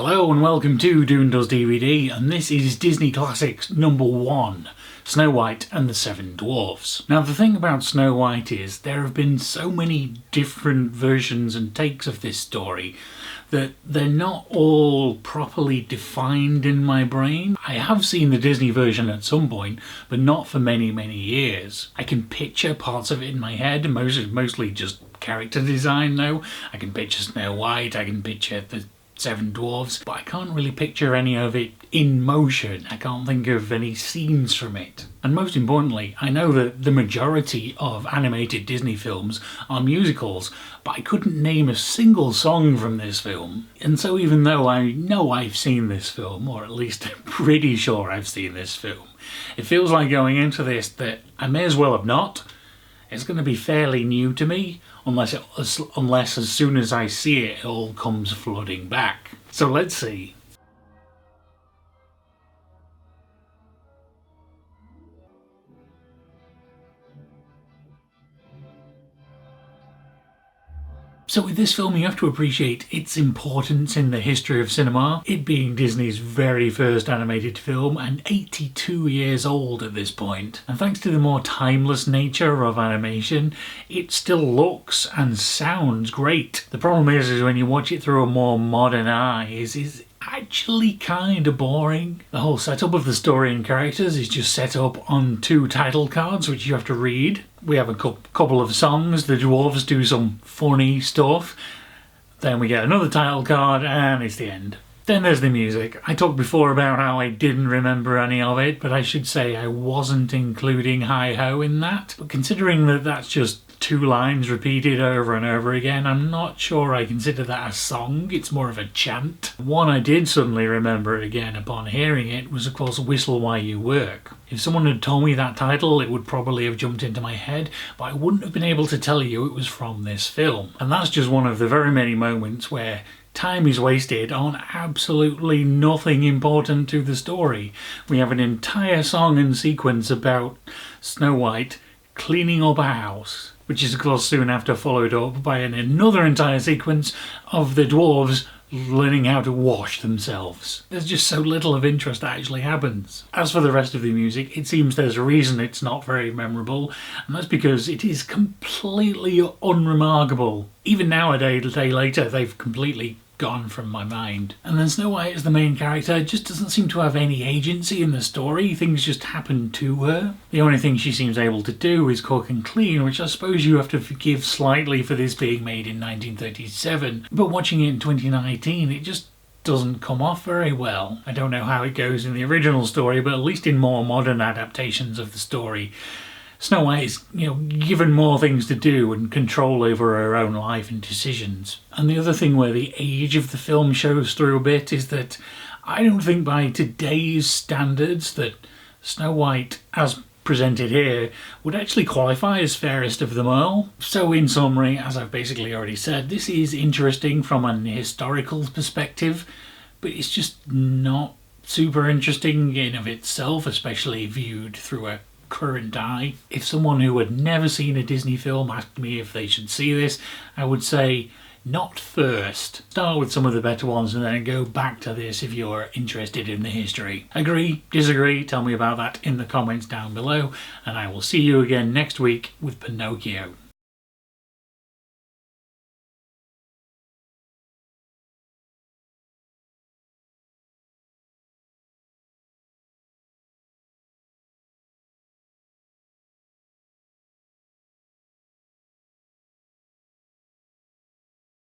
Hello and welcome to Doon Does DVD, and this is Disney Classics number 1, Snow White and the Seven Dwarfs. Now the thing about Snow White is there have been so many different versions and takes of this story that they're not all properly defined in my brain. I have seen the Disney version at some point, but not for many years. I can picture parts of it in my head, mostly just character design though. I can picture Snow White, I can picture the Seven Dwarfs, but I can't really picture any of it in motion. I can't think of any scenes from it. And most importantly, I know that the majority of animated Disney films are musicals, but I couldn't name a single song from this film. And so even though I know I've seen this film, or at least I'm pretty sure I've seen this film, it feels like going into this that I may as well have not. It's going to be fairly new to me, unless as soon as I see it, it all comes flooding back. So let's see. So with this film you have to appreciate its importance in the history of cinema, it being Disney's very first animated film and 82 years old at this point. And thanks to the more timeless nature of animation, it still looks and sounds great. The problem is when you watch it through a more modern eye, is actually kind of boring. The whole setup of the story and characters is just set up on 2 title cards which you have to read. We have a couple of songs, the dwarves do some funny stuff, then we get another title card and it's the end. Then there's the music. I talked before about how I didn't remember any of it, but I should say I wasn't including Hi-Ho in that. But considering that that's just 2 lines repeated over and over again, I'm not sure I consider that a song, it's more of a chant. One I did suddenly remember again upon hearing it was of course Whistle While You Work. If someone had told me that title it would probably have jumped into my head, but I wouldn't have been able to tell you it was from this film. And that's just one of the very many moments where time is wasted on absolutely nothing important to the story. We have an entire song and sequence about Snow White cleaning up a house, which is of course soon after followed up by another entire sequence of the dwarves learning how to wash themselves. There's just so little of interest that actually happens. As for the rest of the music, it seems there's a reason it's not very memorable, and that's because it is completely unremarkable. Even now, a day later, they've completely gone from my mind. And then Snow White as the main character just doesn't seem to have any agency in the story. Things just happen to her. The only thing she seems able to do is cook and clean, which I suppose you have to forgive slightly for this being made in 1937. But watching it in 2019, it just doesn't come off very well. I don't know how it goes in the original story, but at least in more modern adaptations of the story, Snow White is, given more things to do and control over her own life and decisions. And the other thing where the age of the film shows through a bit is that I don't think by today's standards that Snow White, as presented here, would actually qualify as fairest of them all. So in summary, as I've basically already said, this is interesting from an historical perspective, but it's just not super interesting in of itself, especially viewed through a current eye. If someone who had never seen a Disney film asked me if they should see this, I would say not first. Start with some of the better ones and then go back to this if you're interested in the history. Agree? Disagree? Tell me about that in the comments down below, and I will see you again next week with Pinocchio.